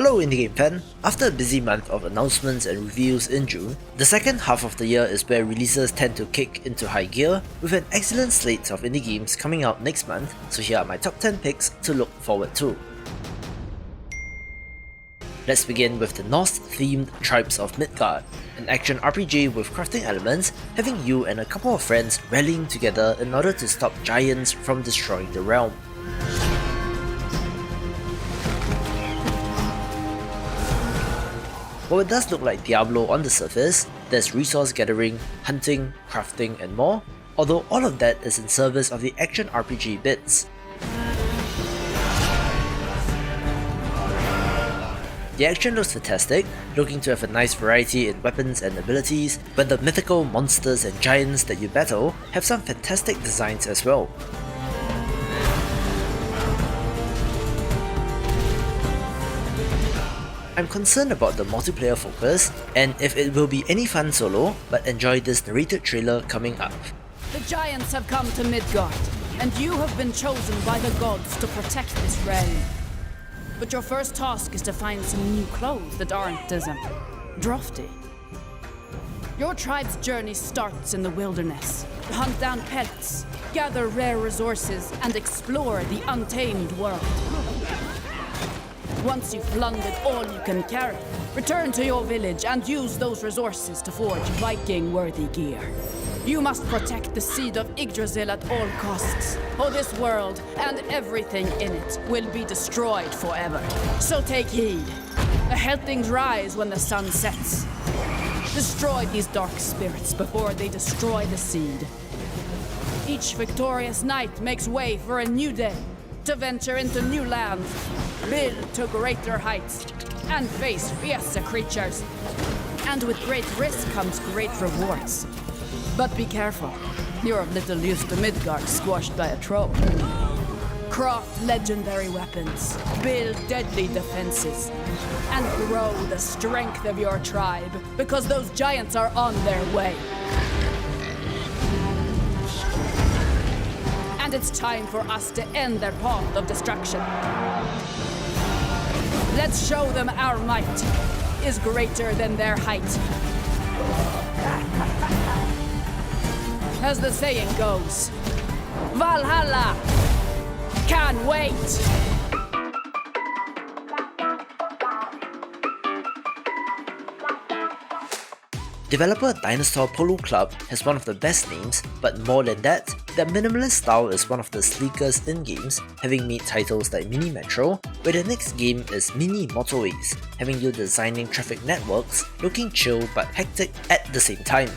Hello indie game fan! After a busy month of announcements and reviews in June, the second half of the year is where releases tend to kick into high gear, with an excellent slate of indie games coming out next month, so here are my top 10 picks to look forward to. Let's begin with the Norse-themed Tribes of Midgard, an action RPG with crafting elements, having you and a couple of friends rallying together in order to stop giants from destroying the realm. While it does look like Diablo on the surface, there's resource gathering, hunting, crafting and more, although all of that is in service of the action RPG bits. The action looks fantastic, looking to have a nice variety in weapons and abilities, but the mythical monsters and giants that you battle have some fantastic designs as well. I'm concerned about the multiplayer focus, and if it will be any fun solo, but enjoy this narrated trailer coming up. The giants have come to Midgard, and you have been chosen by the gods to protect this realm. But your first task is to find some new clothes that aren't as drafty. Your tribe's journey starts in the wilderness. Hunt down pets, gather rare resources, and explore the untamed world. Once you've plundered all you can carry, return to your village and use those resources to forge Viking-worthy gear. You must protect the seed of Yggdrasil at all costs, or this world and everything in it will be destroyed forever. So take heed. The Heltings rise when the sun sets. Destroy these dark spirits before they destroy the seed. Each victorious knight makes way for a new day, to venture into new lands, build to greater heights, and face fiercer creatures. And with great risk comes great rewards. But be careful, you're of little use to Midgard squashed by a troll. Craft legendary weapons, build deadly defenses, and grow the strength of your tribe, because those giants are on their way. And it's time for us to end their path of destruction. Let's show them our might is greater than their height. As the saying goes, Valhalla! Can't wait! Developer Dinosaur Polo Club has one of the best names, but more than that, their minimalist style is one of the sleekest in games, having made titles like Mini Metro, where the next game is Mini Motorways, having you designing traffic networks, looking chill but hectic at the same time.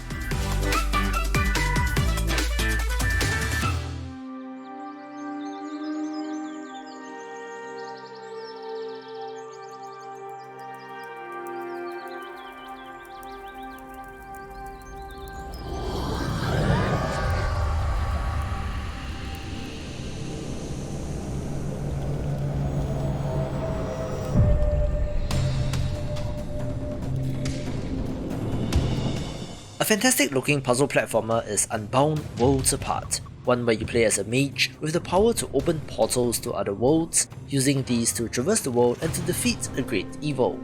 A fantastic looking puzzle platformer is Unbound Worlds Apart, one where you play as a mage with the power to open portals to other worlds, using these to traverse the world and to defeat a great evil.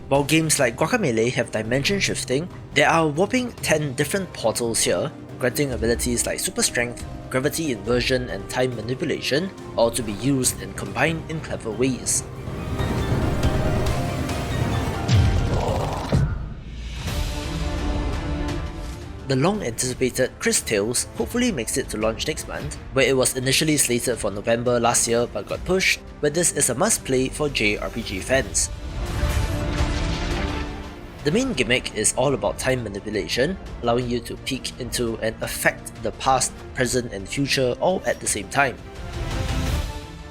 While games like Guacamelee have dimension shifting, there are a whopping 10 different portals here, granting abilities like super strength, gravity inversion and time manipulation, all to be used and combined in clever ways. The long-anticipated Cris Tales hopefully makes it to launch next month, where it was initially slated for November last year but got pushed, but this is a must-play for JRPG fans. The main gimmick is all about time manipulation, allowing you to peek into and affect the past, present and future all at the same time.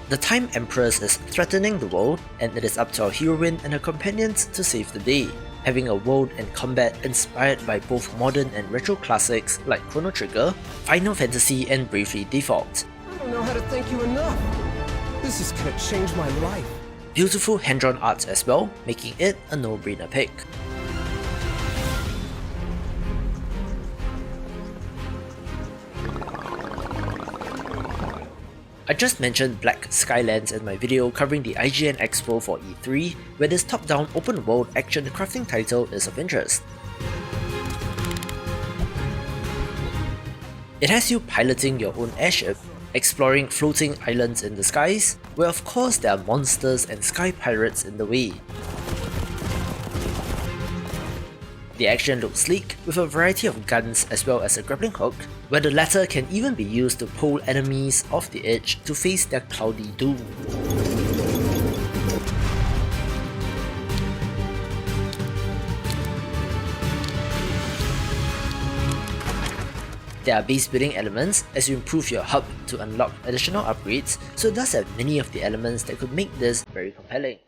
The Time Empress is threatening the world, and it is up to our heroine and her companions to save the day, having a world and combat inspired by both modern and retro classics like Chrono Trigger, Final Fantasy and Bravely Default. I don't know how to thank you enough. This is gonna change my life. Beautiful hand-drawn art as well, making it a no-brainer pick. I just mentioned Black Skylands in my video covering the IGN Expo for E3, where this top-down open-world action crafting title is of interest. It has you piloting your own airship, exploring floating islands in the skies, where of course there are monsters and sky pirates in the way. The action looks sleek, with a variety of guns as well as a grappling hook, where the latter can even be used to pull enemies off the edge to face their cloudy doom. There are base building elements as you improve your hub to unlock additional upgrades, so it does have many of the elements that could make this very compelling.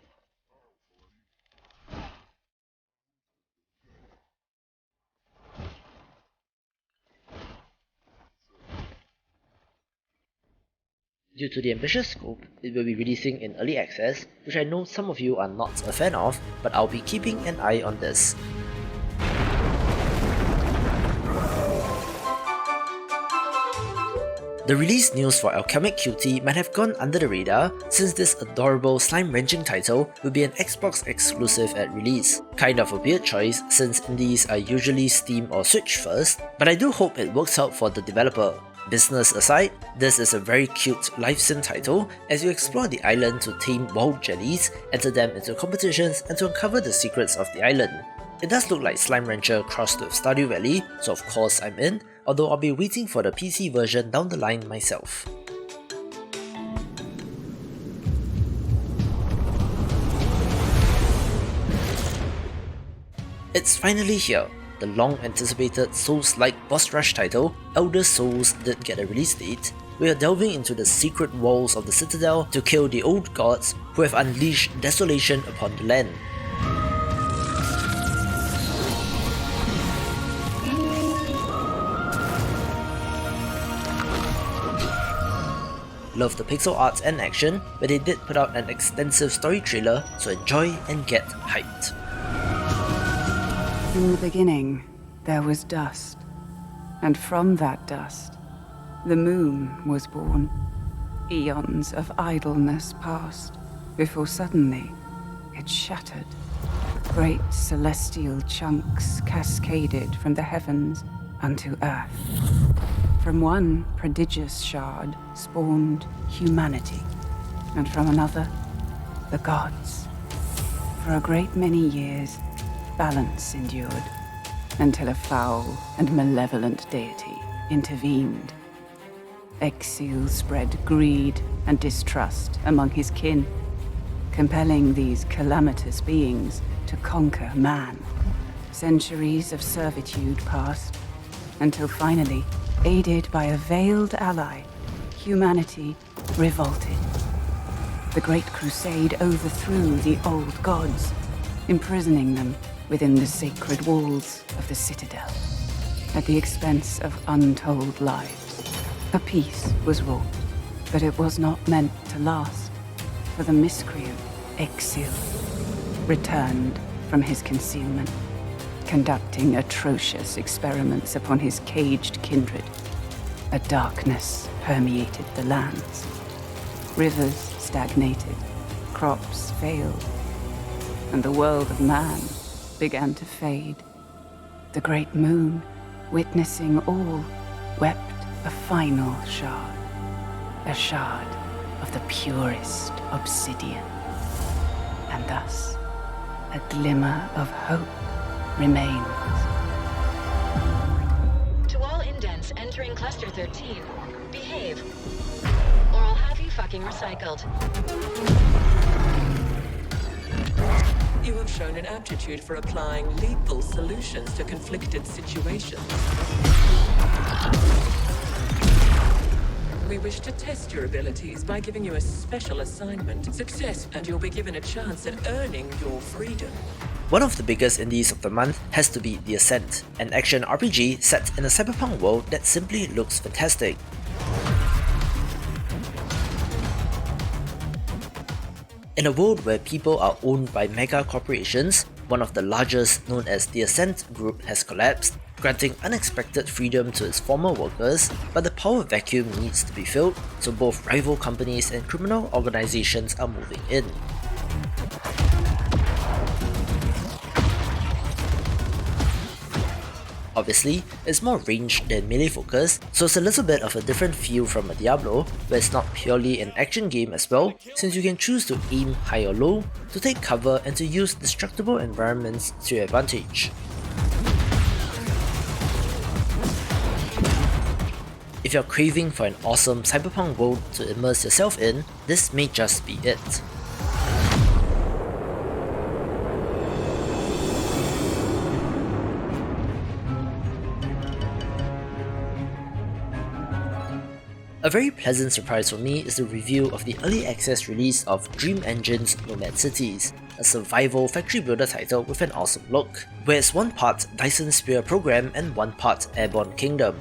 Due to the ambitious scope, it will be releasing in early access, which I know some of you are not a fan of, but I'll be keeping an eye on this. The release news for Alchemic Cutie might have gone under the radar, since this adorable slime-wrenching title will be an Xbox exclusive at release. Kind of a weird choice, since indies are usually Steam or Switch first, but I do hope it works out for the developer. Business aside, this is a very cute life sim title as you explore the island to tame wild jellies, enter them into competitions, and to uncover the secrets of the island. It does look like Slime Rancher crossed with Stardew Valley, so of course I'm in, although I'll be waiting for the PC version down the line myself. It's finally here. The long-anticipated Souls-like boss rush title, Eldest Souls, did get a release date. We are delving into the secret walls of the Citadel to kill the old gods who have unleashed desolation upon the land. Love the pixel art and action, but they did put out an extensive story trailer, so enjoy and get hyped. In the beginning, there was dust, and from that dust, the moon was born. Eons of idleness passed, before suddenly it shattered. Great celestial chunks cascaded from the heavens unto earth. From one prodigious shard spawned humanity, and from another, the gods. For a great many years, balance endured, until a foul and malevolent deity intervened. Exil spread greed and distrust among his kin, compelling these calamitous beings to conquer man. Centuries of servitude passed, until finally, aided by a veiled ally, humanity revolted. The Great Crusade overthrew the old gods, imprisoning them within the sacred walls of the Citadel. At the expense of untold lives, a peace was wrought, but it was not meant to last, for the miscreant Exil returned from his concealment, conducting atrocious experiments upon his caged kindred. A darkness permeated the lands. Rivers stagnated, crops failed, and the world of man began to fade. The great moon, witnessing all, wept a final shard. A shard of the purest obsidian. And thus, a glimmer of hope remains. To all indents entering Cluster 13, behave, or I'll have you fucking recycled. You have shown an aptitude for applying lethal solutions to conflicted situations. We wish to test your abilities by giving you a special assignment. Success, and you'll be given a chance at earning your freedom. One of the biggest indies of the month has to be The Ascent, an action RPG set in a cyberpunk world that simply looks fantastic. In a world where people are owned by mega corporations, one of the largest, known as the Ascent Group, has collapsed, granting unexpected freedom to its former workers, but the power vacuum needs to be filled, so both rival companies and criminal organizations are moving in. Obviously, it's more ranged than melee focused, so it's a little bit of a different feel from a Diablo, where it's not purely an action game as well, since you can choose to aim high or low, to take cover and to use destructible environments to your advantage. If you're craving for an awesome cyberpunk world to immerse yourself in, this may just be it. A very pleasant surprise for me is the reveal of the early access release of Dream Engine's Nomad Cities, a survival factory builder title with an awesome look, where it's one part Dyson Sphere program and one part Airborne Kingdom.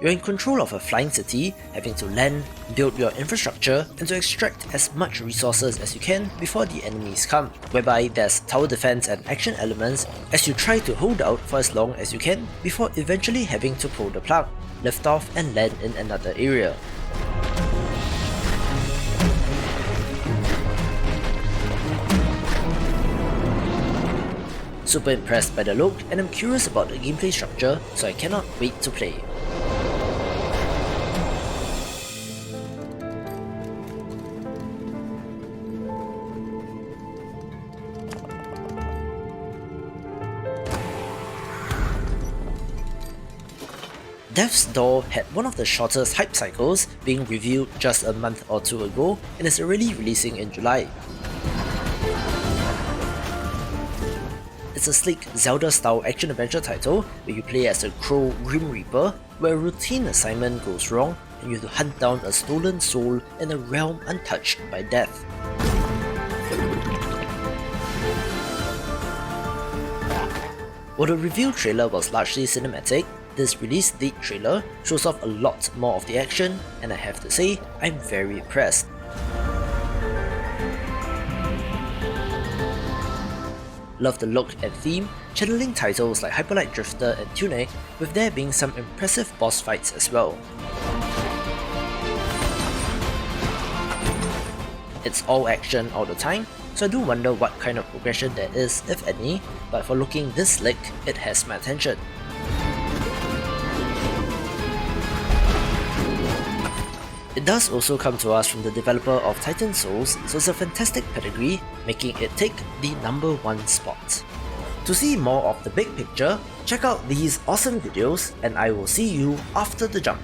You're in control of a flying city, having to land, build your infrastructure, and to extract as much resources as you can before the enemies come, whereby there's tower defense and action elements as you try to hold out for as long as you can before eventually having to pull the plug, lift off and land in another area. Super impressed by the look, and I'm curious about the gameplay structure, so I cannot wait to play. Death's Door had one of the shortest hype cycles, being revealed just a month or two ago, and is already releasing in July. It's a sleek Zelda-style action-adventure title where you play as a Crow Grim Reaper, where a routine assignment goes wrong and you have to hunt down a stolen soul in a realm untouched by death. While the reveal trailer was largely cinematic, this release date trailer shows off a lot more of the action, and I have to say, I'm very impressed. Love the look and theme, channeling titles like Hyperlight Drifter and Tunic, with there being some impressive boss fights as well. It's all action all the time, so I do wonder what kind of progression there is, if any, but for looking this slick, it has my attention. It does also come to us from the developer of Titan Souls, so it's a fantastic pedigree, making it take the #1 spot. To see more of the big picture, check out these awesome videos, and I will see you after the jump.